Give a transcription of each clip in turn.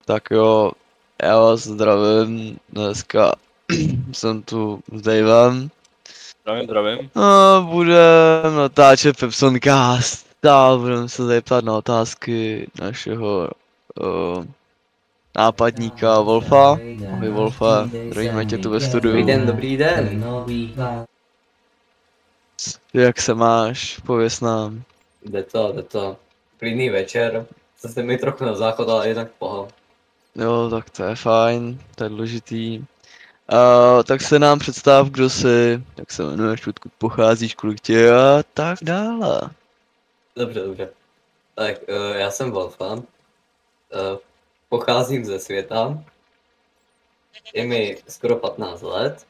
Tak jo, já vás zdravím, dneska jsem tu s Davem. Zdravím. A budeme natáčet Pepsoncast a budeme se tady ptát na otázky našeho nápadníka Wolfa. Ahoj Wolfe, zdravíme tě tu ve studiu. Dobrý den. Jak se máš, pověz nám. Jde to. Klidný večer. Zase mi trochu na záchod, ale jinak poho. Jo, tak to je fajn, to je důležitý. Tak se nám představ, kdo jsi, jak se jmenuješ, odkud pocházíš, kolik tě je a tak dále. Dobře. Tak já jsem Wolfa. Pocházím ze světa. Je mi skoro 15 let.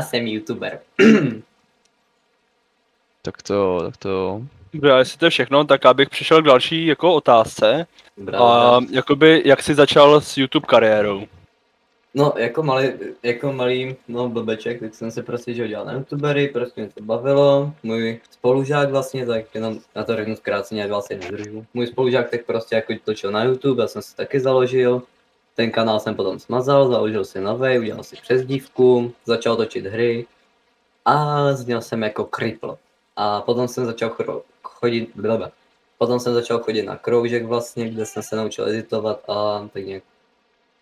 Jsem youtuber. Tak to jo. Dobře, a jestli to je všechno, tak abych přišel k další jako otázce. A jakoby, jak jsi začal s YouTube kariérou? No, jako malý blbeček, tak jsem se prostě dělal na youtubery, prostě mě to bavilo. Můj spolužák vlastně, tak jenom na to řeknu zkráceně, ať vás je nedržu. Můj spolužák tak prostě jako točil na YouTube, já jsem si taky založil. Ten kanál jsem potom smazal, založil si novej, udělal si přezdívku, začal točit hry a zněl jsem jako Kripl. A potom jsem začal chodit na kroužek vlastně, kde jsem se naučil editovat a tak nějak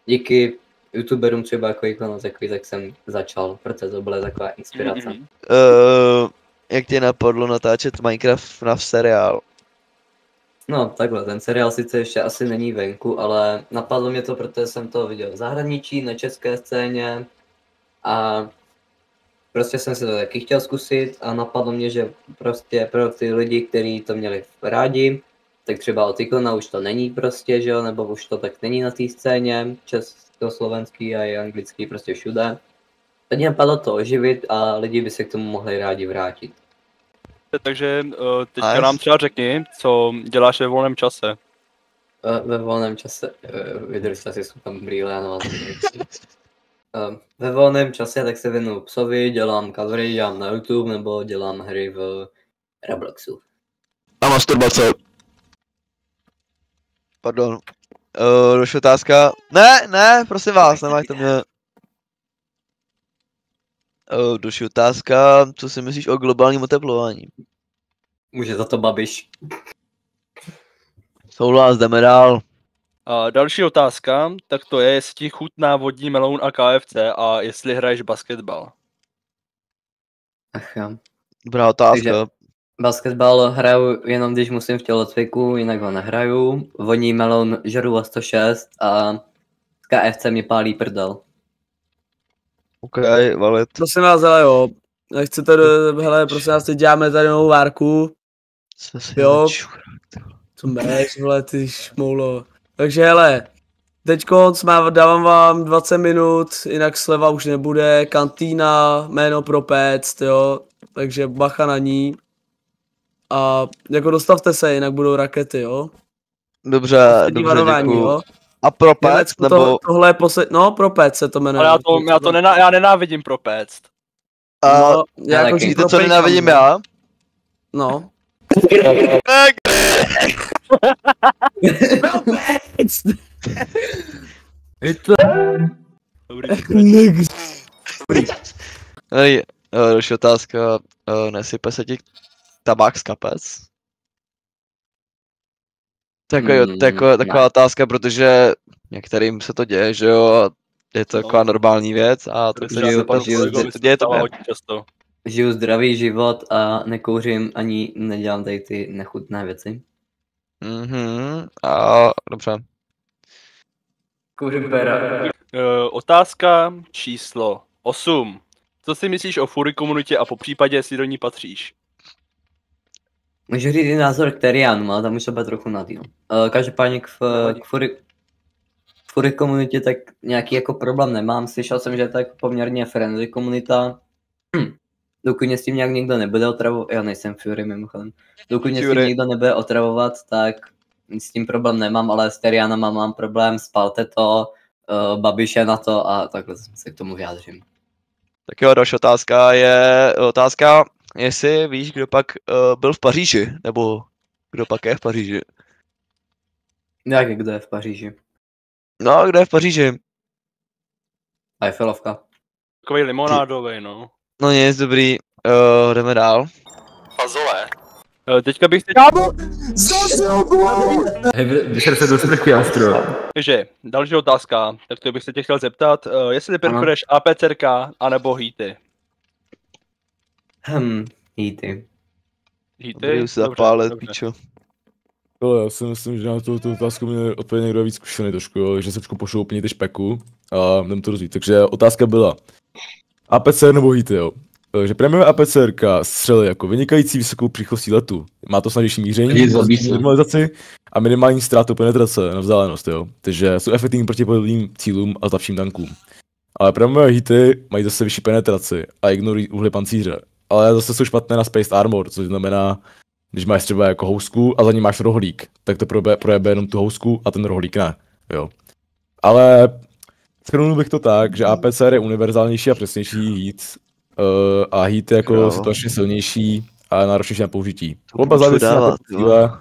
díky youtuberům třeba jako tak jsem začal, protože to byla taková inspirace. Jak tě napadlo natáčet Minecraft na seriál? No takhle, ten seriál sice ještě asi není venku, ale napadlo mě to, protože jsem to viděl v zahraničí, na české scéně a prostě jsem si to taky chtěl zkusit a napadlo mě, že prostě pro ty lidi, kteří to měli rádi, tak třeba od Iklona už to není prostě, že jo, nebo už to tak není na té scéně, československý a i anglický, prostě všude. Teď mě napadlo to oživit a lidi by se k tomu mohli rádi vrátit. Takže teďka nám třeba řekni, co děláš ve volném čase. Ve volném čase, vydržte si, jsou tam brýle, ano. Ve volném čase tak se věnuju psovi, dělám covery, dělám na YouTube nebo dělám hry v Robloxu. A masturbace. Pardon. Další otázka. Ne, prosím vás, nemáte mě. Další otázka, co si myslíš o globálním oteplování? Může za to Babiš. Souhlas, jdeme dál. A další otázka, tak to je, jestli ti chutná vodní meloun a KFC a jestli hraješ basketbal. Ach jo. Dobrá otázka. Takže basketbal hraju jenom když musím v tělocviku, jinak ho nehraju. Vodní meloun žeru o 106 a KFC mě pálí prdel. OK, valid. Prosím vás, hele jo, nechcete, hele, prosím vás, teď děláme tady novou várku. Jo. Co máš, vole, ty šmoulo. Takže hele, teďko dávám vám 20 minut, jinak sleva už nebude, kantýna, jméno pro péct, jo, takže bacha na ní. A jako dostavte se, jinak budou rakety, jo. Dobře, děkuju. Jo? A pro péct, nebo? Tohle je no pro péct se to jmenuje. Ale já nenávidím pro péct. No, jako víte, co nenávidím já? No. Hej, další otázka. Nesype se ti tabák z kapes? Taková otázka, protože některým se to děje, že jo, je to taková normální věc a to se děje to hodně často. Žiju zdravý život a nekouřím ani nedělám tady ty nechutné věci. A dobře. Kouřím pera. Otázka číslo 8. Co si myslíš o furry komunitě a po případě, jestli do ní patříš? Můžu říct názor který já mám, ale tam už se bude trochu na díl. Každopádně k furry komunitě tak nějaký jako problém nemám. Slyšel jsem, že to je poměrně friendly komunita. Dokud mě s tím nějak někdo nebude otravovat, já nejsem Fury mimochodem. Dokud mě s tím někdo nebude otravovat, tak s tím problém nemám, ale s Terianama mám problém, spalte to, Babiše na to a takhle se k tomu vyjádřím. Tak jo, další otázka je jestli víš, kdo pak byl v Paříži, nebo kdo pak je v Paříži. Jak kde je v Paříži? No, kde je v Paříži? Eiffelovka. Takový limonádový, no. No nic, dobrý. Jdeme dál. Fazole. Teďka bych si... Hej, vyšel se do sprchy, Astro. Takže, další otázka, tak to bych se tě chtěl zeptat, jestli preferuješ APCRka anebo heaty. Heaty. Heaty? Už se zapálit, pičo. Ale já si myslím, že na tu otázku mě odpověděl někdo víc zkušený trošku, jo, takže se trošku pošlu úplně ty špeku a jdem to rozvít. Takže otázka byla APCR nebo heaty, jo. Že premium APCRka střelí jako vynikající vysokou příchozí letu, má to snadnější míření, normalizaci a minimální ztrátu penetrace na vzdálenost, jo. Takže jsou efektivní proti pohybovým cílům a slabším tankům. Ale premium heaty mají zase vyšší penetraci a ignorují úhly pancíře. Ale zase jsou špatné na Spaced Armor, což znamená, když máš třeba jako housku a za ní máš rohlík, tak to projebe jenom tu housku a ten rohlík ne, jo. Ale shrnul bych to tak, že APCR je univerzálnější a přesnější heat, a heat je jako situačně silnější a náročnější na použití. Oba závisí na cíle,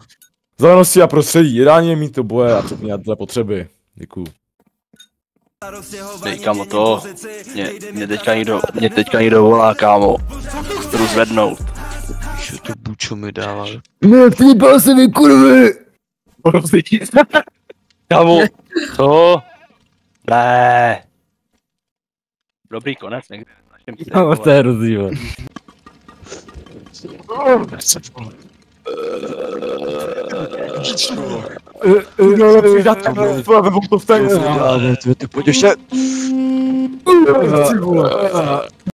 vzdálenosti a prostředí, ideálně je mít to boje a předmět dle potřeby. Děkuju. Dej, kámo, to, mě teďka někdo volá, kámo, jdu zvednout. Že to bučo mi dává. Ne, ty se mi kurvy! Kámo, co? Ne. Dobrý konec někde. Kámo, to je rozdíl. Ty pojď ještě.